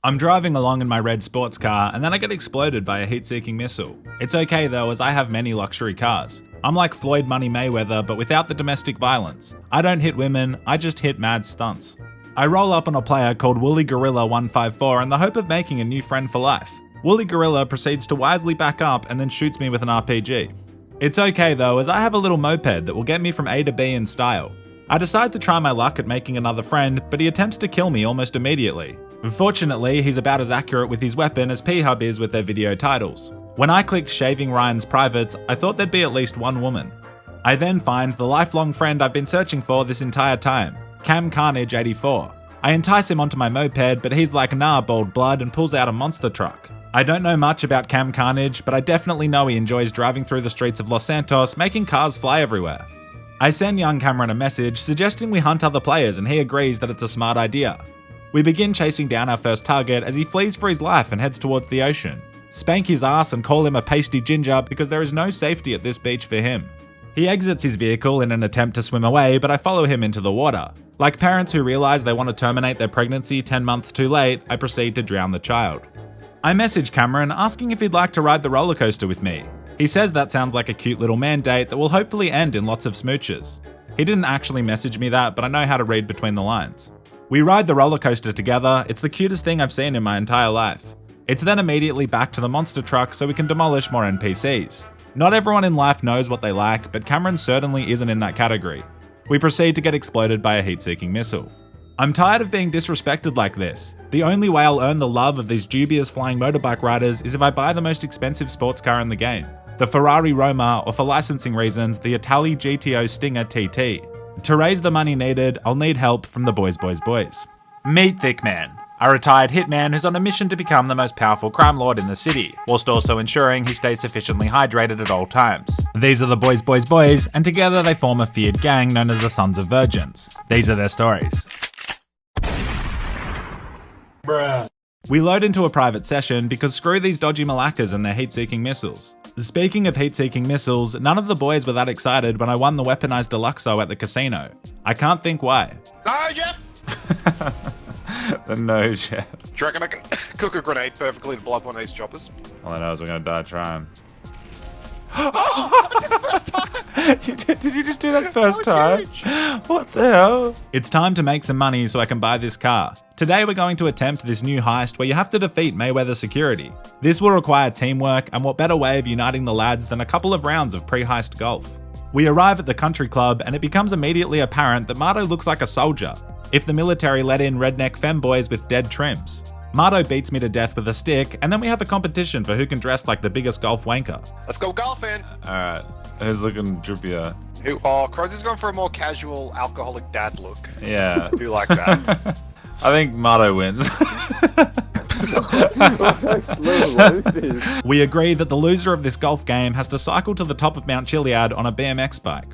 I'm driving along in my red sports car and then I get exploded by a heat-seeking missile. It's okay though, as I have many luxury cars. I'm like Floyd Money Mayweather but without the domestic violence. I don't hit women, I just hit mad stunts. I roll up on a player called Woolly Gorilla 154 in the hope of making a new friend for life. Woolly Gorilla proceeds to wisely back up and then shoots me with an RPG. It's okay though, as I have a little moped that will get me from A to B in style. I decide to try my luck at making another friend, but he attempts to kill me almost immediately. Fortunately, he's about as accurate with his weapon as P-Hub is with their video titles. When I clicked Shaving Ryan's Privates, I thought there'd be at least one woman. I then find the lifelong friend I've been searching for this entire time, Cam Carnage 84. I entice him onto my moped, but he's like, nah, bald blood, and pulls out a monster truck. I don't know much about Cam Carnage, but I definitely know he enjoys driving through the streets of Los Santos, making cars fly everywhere. I send young Cameron a message suggesting we hunt other players, and he agrees that it's a smart idea. We begin chasing down our first target as he flees for his life and heads towards the ocean. Spank his ass and call him a pasty ginger because there is no safety at this beach for him. He exits his vehicle in an attempt to swim away, but I follow him into the water. Like parents who realize they want to terminate their pregnancy 10 months too late, I proceed to drown the child. I message Cameron asking if he'd like to ride the roller coaster with me. He says that sounds like a cute little man date that will hopefully end in lots of smooches. He didn't actually message me that, but I know how to read between the lines. We ride the roller coaster together. It's the cutest thing I've seen in my entire life. It's then immediately back to the monster truck so we can demolish more NPCs. Not everyone in life knows what they like, but Cameron certainly isn't in that category. We proceed to get exploded by a heat-seeking missile. I'm tired of being disrespected like this. The only way I'll earn the love of these dubious flying motorbike riders is if I buy the most expensive sports car in the game, the Ferrari Roma, or for licensing reasons, the Itali GTO Stinger TT. To raise the money needed, I'll need help from the boys. Meet Thickman, a retired hitman who's on a mission to become the most powerful crime lord in the city, whilst also ensuring he stays sufficiently hydrated at all times. These are the boys, and together they form a feared gang known as the Sons of Virgins. These are their stories. Bruh. We load into a private session because screw these dodgy Malakas and their heat-seeking missiles. Speaking of heat-seeking missiles, none of the boys were that excited when I won the weaponized Deluxo at the casino. I can't think why. No, Jeff! No, Jeff. Do you reckon I can cook a grenade perfectly to blow up one of these choppers? All I know is we're gonna die trying. I did the first time! Did you just do that first time? Huge. What the hell? It's time to make some money so I can buy this car. Today we're going to attempt this new heist where you have to defeat Mayweather security. This will require teamwork, and what better way of uniting the lads than a couple of rounds of pre-heist golf. We arrive at the country club and it becomes immediately apparent that Marto looks like a soldier, if the military let in redneck femboys with dead trims. Marto beats me to death with a stick, and then we have a competition for who can dress like the biggest golf wanker. Let's go golfing! Alright, who's looking droopier? Oh, Crozier's going for a more casual, alcoholic dad look. Yeah. I do like that. I think Marto wins. We agree that the loser of this golf game has to cycle to the top of Mount Chiliad on a BMX bike.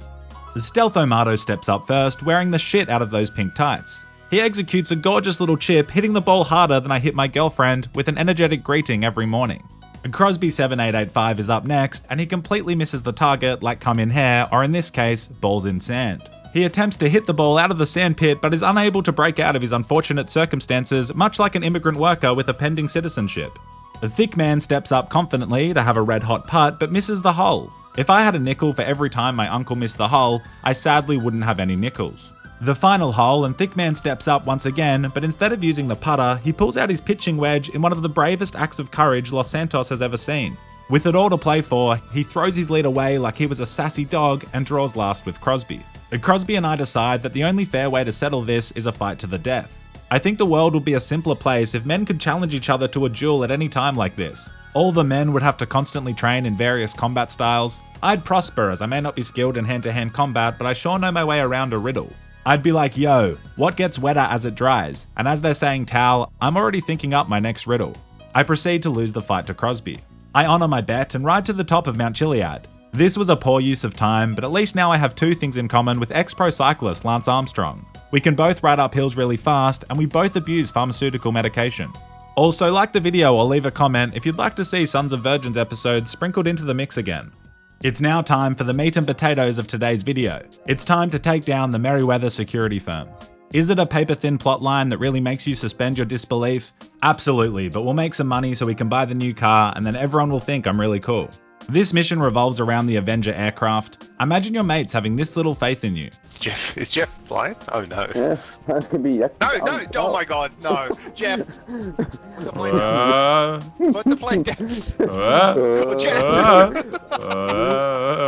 Stealtho Marto steps up first, wearing the shit out of those pink tights. He executes a gorgeous little chip, hitting the ball harder than I hit my girlfriend, with an energetic greeting every morning. Crosby7885 is up next, and he completely misses the target like cum in hair, or in this case, balls in sand. He attempts to hit the ball out of the sandpit, but is unable to break out of his unfortunate circumstances, much like an immigrant worker with a pending citizenship. The thick man steps up confidently to have a red-hot putt, but misses the hole. If I had a nickel for every time my uncle missed the hole, I sadly wouldn't have any nickels. The final hole, and Thickman steps up once again, but instead of using the putter, he pulls out his pitching wedge in one of the bravest acts of courage Los Santos has ever seen. With it all to play for, he throws his lead away like he was a sassy dog and draws last with Crosby. Crosby and I decide that the only fair way to settle this is a fight to the death. I think the world would be a simpler place if men could challenge each other to a duel at any time like this. All the men would have to constantly train in various combat styles. I'd prosper as I may not be skilled in hand-to-hand combat, but I sure know my way around a riddle. I'd be like, yo, what gets wetter as it dries? And as they're saying towel, I'm already thinking up my next riddle. I proceed to lose the fight to Crosby. I honour my bet and ride to the top of Mount Chiliad. This was a poor use of time, but at least now I have two things in common with ex-pro cyclist Lance Armstrong. We can both ride up hills really fast, and we both abuse pharmaceutical medication. Also, like the video or leave a comment if you'd like to see Sons of Virgins episodes sprinkled into the mix again. It's now time for the meat and potatoes of today's video. It's time to take down the Merryweather security firm. Is it a paper-thin plotline that really makes you suspend your disbelief? Absolutely, but we'll make some money so we can buy the new car and then everyone will think I'm really cool. This mission revolves around the Avenger aircraft. Imagine your mates having this little faith in you. Is Jeff flying? Oh no. Yeah, that could be. No, oh my god, no. Jeff! Put the plane down. Put the plane down.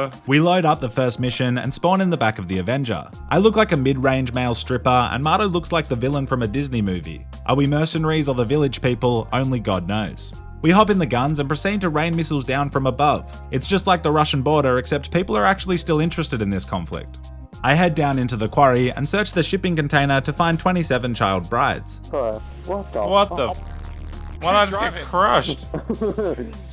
Jeff! We load up the first mission and spawn in the back of the Avenger. I look like a mid-range male stripper and Marto looks like the villain from a Disney movie. Are we mercenaries or the village people? Only God knows. We hop in the guns and proceed to rain missiles down from above. It's just like the Russian border, except people are actually still interested in this conflict. I head down into the quarry and search the shipping container to find 27 child brides. What the? Why not just get crushed?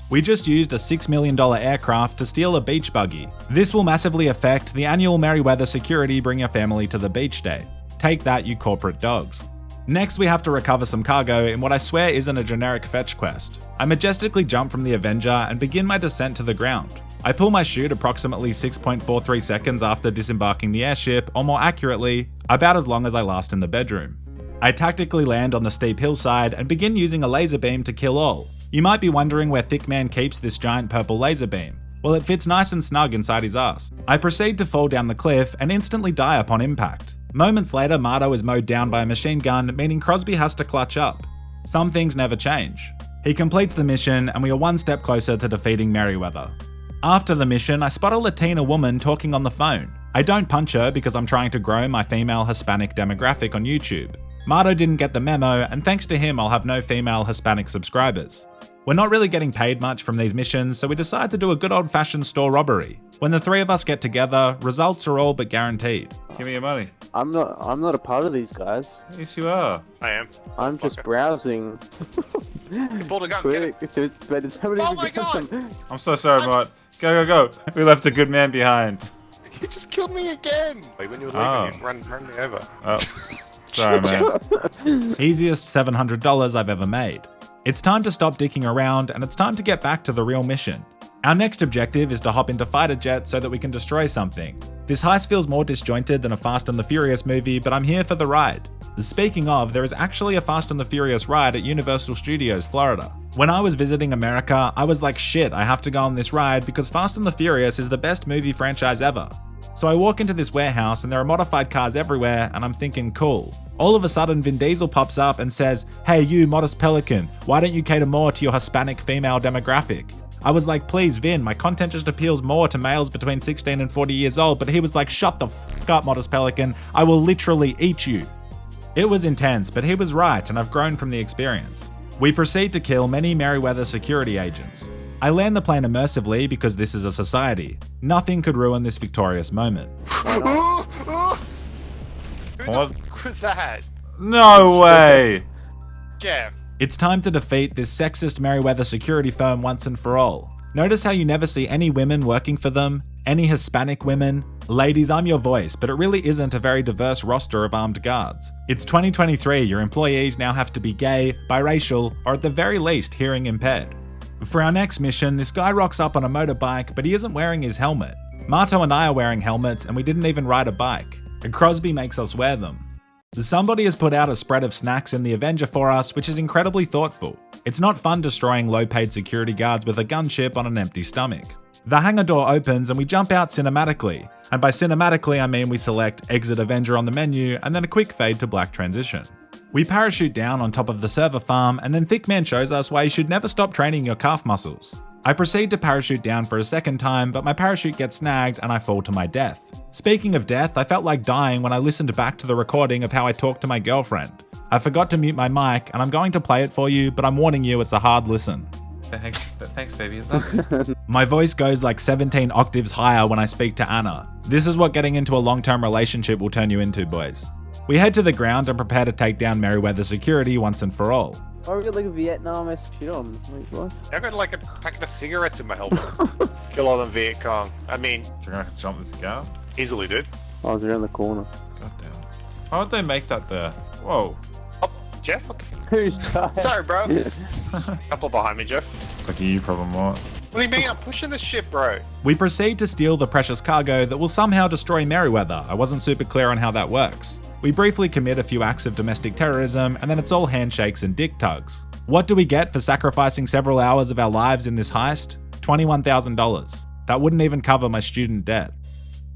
We just used a $6 million aircraft to steal a beach buggy. This will massively affect the annual Merryweather Security Bring Your Family to the Beach Day. Take that, you corporate dogs. Next, we have to recover some cargo in what I swear isn't a generic fetch quest. I majestically jump from the Avenger and begin my descent to the ground. I pull my chute approximately 6.43 seconds after disembarking the airship, or more accurately, about as long as I last in the bedroom. I tactically land on the steep hillside and begin using a laser beam to kill all. You might be wondering where Thickman keeps this giant purple laser beam. Well, it fits nice and snug inside his ass. I proceed to fall down the cliff and instantly die upon impact. Moments later, Marto is mowed down by a machine gun, meaning Crosby has to clutch up. Some things never change. He completes the mission, and we are one step closer to defeating Merryweather. After the mission, I spot a Latina woman talking on the phone. I don't punch her because I'm trying to grow my female Hispanic demographic on YouTube. Marto didn't get the memo, and thanks to him, I'll have no female Hispanic subscribers. We're not really getting paid much from these missions, so we decide to do a good old-fashioned store robbery. When the three of us get together, results are all but guaranteed. Give me your money. I'm not a part of these guys. Yes, you are. I am. I'm just browsing. You pulled a gun. Get it. But it's somebody. Oh my god! I'm so sorry, Mott. Go. We left a good man behind. You just killed me again. Wait, when you were leaving, you run me over. Oh, sorry, man. Easiest $700 I've ever made. It's time to stop dicking around, and it's time to get back to the real mission. Our next objective is to hop into fighter jets so that we can destroy something. This heist feels more disjointed than a Fast and the Furious movie, but I'm here for the ride. Speaking of, there is actually a Fast and the Furious ride at Universal Studios, Florida. When I was visiting America, I was like, shit, I have to go on this ride because Fast and the Furious is the best movie franchise ever. So I walk into this warehouse and there are modified cars everywhere, and I'm thinking, cool. All of a sudden, Vin Diesel pops up and says, hey you, Modest Pelican, why don't you cater more to your Hispanic female demographic? I was like, please Vin, my content just appeals more to males between 16 and 40 years old, but he was like, shut the fuck up, Modest Pelican, I will literally eat you. It was intense, but he was right, and I've grown from the experience. We proceed to kill many Merryweather security agents. I land the plane immersively because this is a society. Nothing could ruin this victorious moment. Who the fuck was that? No way! Jeff. It's time to defeat this sexist Merryweather security firm once and for all. Notice how you never see any women working for them? Any Hispanic women? Ladies, I'm your voice, but it really isn't a very diverse roster of armed guards. It's 2023, your employees now have to be gay, biracial, or at the very least hearing impaired. For our next mission, this guy rocks up on a motorbike, but he isn't wearing his helmet. Marto and I are wearing helmets, and we didn't even ride a bike. And Crosby makes us wear them. Somebody has put out a spread of snacks in the Avenger for us, which is incredibly thoughtful. It's not fun destroying low-paid security guards with a gunship on an empty stomach. The hangar door opens and we jump out cinematically. And by cinematically, I mean we select Exit Avenger on the menu and then a quick fade to black transition. We parachute down on top of the server farm, and then Thickman shows us why you should never stop training your calf muscles. I proceed to parachute down for a second time, but my parachute gets snagged and I fall to my death. Speaking of death, I felt like dying when I listened back to the recording of how I talked to my girlfriend. I forgot to mute my mic, and I'm going to play it for you, but I'm warning you, it's a hard listen. Thanks, baby. My voice goes like 17 octaves higher when I speak to Anna. This is what getting into a long-term relationship will turn you into, boys. We head to the ground and prepare to take down Merryweather security once and for all. Oh, we got like a Vietnam-esque shit on. Wait, what? I got like a packet of cigarettes in my helmet. Kill all them Viet Cong. I mean, Do you reckon I can jump this car? easily, dude. Oh, it's around the corner. God damn it. Why would they make that there? Whoa. Oh, Jeff, what the fuck? Who's died? Sorry, bro. Couple behind me, Jeff. It's like a you problem, what? What do you mean? I'm pushing this shit, bro. We proceed to steal the precious cargo that will somehow destroy Merryweather. I wasn't super clear on how that works. We briefly commit a few acts of domestic terrorism, and then it's all handshakes and dick tugs. What do we get for sacrificing several hours of our lives in this heist? $21,000. That wouldn't even cover my student debt.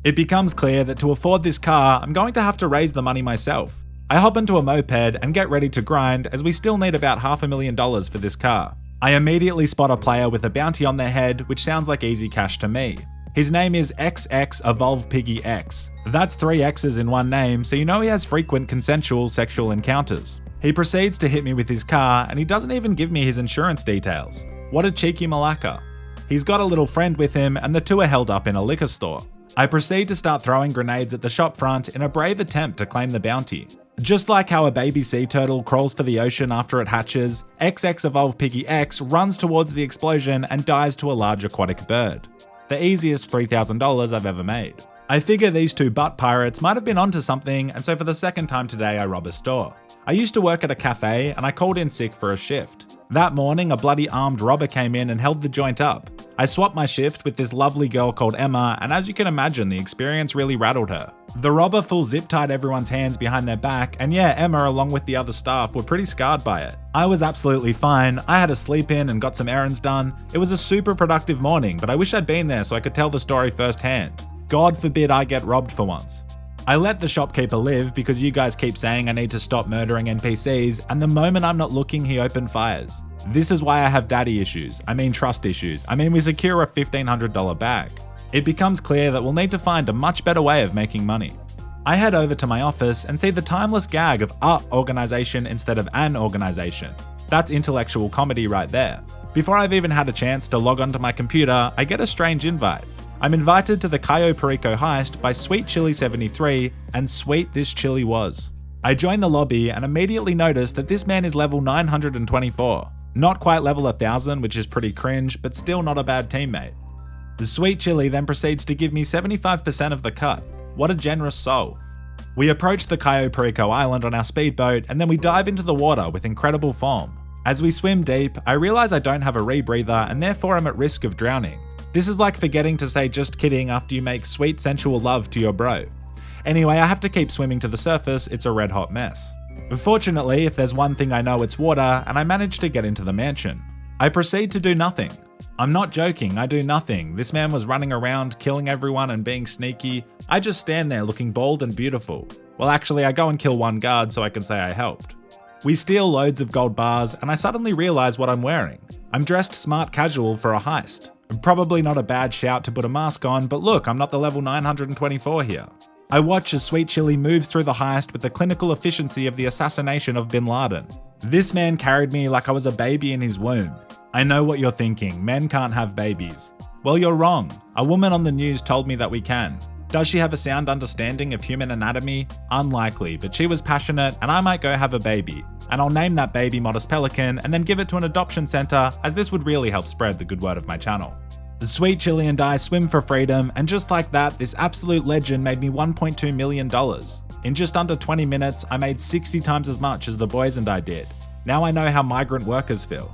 It becomes clear that to afford this car, I'm going to have to raise the money myself. I hop into a moped and get ready to grind, as we still need about $500,000 for this car. I immediately spot a player with a bounty on their head, which sounds like easy cash to me. His name is XX Evolve Piggy X. That's 3 X's in one name, so you know he has frequent consensual sexual encounters. He proceeds to hit me with his car, and he doesn't even give me his insurance details. What a cheeky malacca. He's got a little friend with him, and the two are held up in a liquor store. I proceed to start throwing grenades at the shop front in a brave attempt to claim the bounty. Just like how a baby sea turtle crawls for the ocean after it hatches, XX Evolve Piggy X runs towards the explosion and dies to a large aquatic bird. The easiest $3,000 I've ever made. I figure these two butt pirates might have been onto something, and so for the second time today I rob a store. I used to work at a cafe and I called in sick for a shift. That morning a bloody armed robber came in and held the joint up. I swapped my shift with this lovely girl called Emma, and as you can imagine, the experience really rattled her. The robber full zip tied everyone's hands behind their back, and yeah, Emma along with the other staff were pretty scarred by it. I was absolutely fine. I had a sleep in and got some errands done. It was a super productive morning, but I wish I'd been there so I could tell the story firsthand. God forbid I get robbed for once. I let the shopkeeper live because you guys keep saying I need to stop murdering NPCs, and the moment I'm not looking, he opened fires. This is why I have daddy issues. I mean trust issues. I mean we secure a $1,500 bag. It becomes clear that we'll need to find a much better way of making money. I head over to my office and see the timeless gag of a organization instead of an organization. That's intellectual comedy right there. Before I've even had a chance to log onto my computer, I get a strange invite. I'm invited to the Cayo Perico heist by Sweet Chili 73, and sweet this chili was. I join the lobby and immediately notice that this man is level 924. Not quite level 1000, which is pretty cringe, but still not a bad teammate. The Sweet Chili then proceeds to give me 75% of the cut. What a generous soul. We approach the Cayo Perico island on our speedboat, and then we dive into the water with incredible form. As we swim deep, I realize I don't have a rebreather and therefore I'm at risk of drowning. This is like forgetting to say just kidding after you make sweet sensual love to your bro. Anyway, I have to keep swimming to the surface, it's a red hot mess. Fortunately, if there's one thing I know, it's water, and I managed to get into the mansion. I proceed to do nothing. I'm not joking, I do nothing. This man was running around, killing everyone and being sneaky. I just stand there looking bald and beautiful. Well actually, I go and kill one guard so I can say I helped. We steal loads of gold bars, and I suddenly realize what I'm wearing. I'm dressed smart casual for a heist. Probably not a bad shout to put a mask on, but look, I'm not the level 924 here. I watch as Sweet Chili moves through the heist with the clinical efficiency of the assassination of Bin Laden. This man carried me like I was a baby in his womb. I know what you're thinking, men can't have babies. Well, you're wrong. A woman on the news told me that we can. Does she have a sound understanding of human anatomy? Unlikely, but she was passionate and I might go have a baby. And I'll name that baby Modest Pelican and then give it to an adoption center, as this would really help spread the good word of my channel. The Sweet Chili and I swim for freedom, and just like that, this absolute legend made me $1.2 million. In just under 20 minutes, I made 60 times as much as the boys and I did. Now I know how migrant workers feel.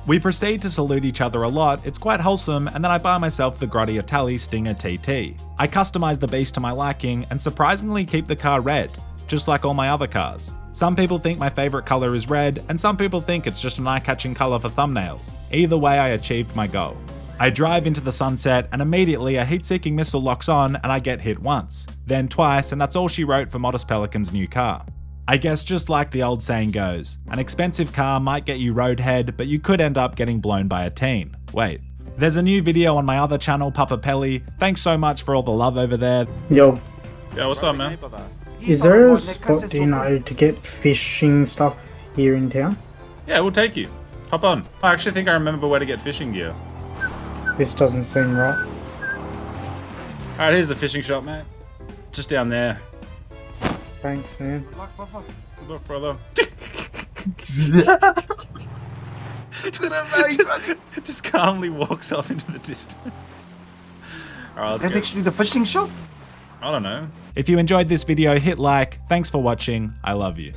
We proceed to salute each other a lot, it's quite wholesome, and then I buy myself the Grotti Itali Stinger TT. I customize the beast to my liking and surprisingly keep the car red, just like all my other cars. Some people think my favorite color is red, and some people think it's just an eye-catching color for thumbnails. Either way, I achieved my goal. I drive into the sunset, and immediately a heat-seeking missile locks on and I get hit once, then twice, and that's all she wrote for Modest Pelican's new car. I guess just like the old saying goes, an expensive car might get you roadhead, but you could end up getting blown by a teen. Wait. There's a new video on my other channel, Papa Pelly. Thanks so much for all the love over there. Yo, Yeah, what's up, man? is there a spot, do you know, to get fishing stuff here in town? Yeah, we'll take you. Hop on. I actually think I remember where to get fishing gear. This doesn't seem right. Alright, here's the fishing shop, mate. Just down there. Thanks, man. Good luck, brother. Just calmly walks off into the distance. Alright, Is that actually the fishing shop? I don't know. If you enjoyed this video, hit like. Thanks for watching. I love you.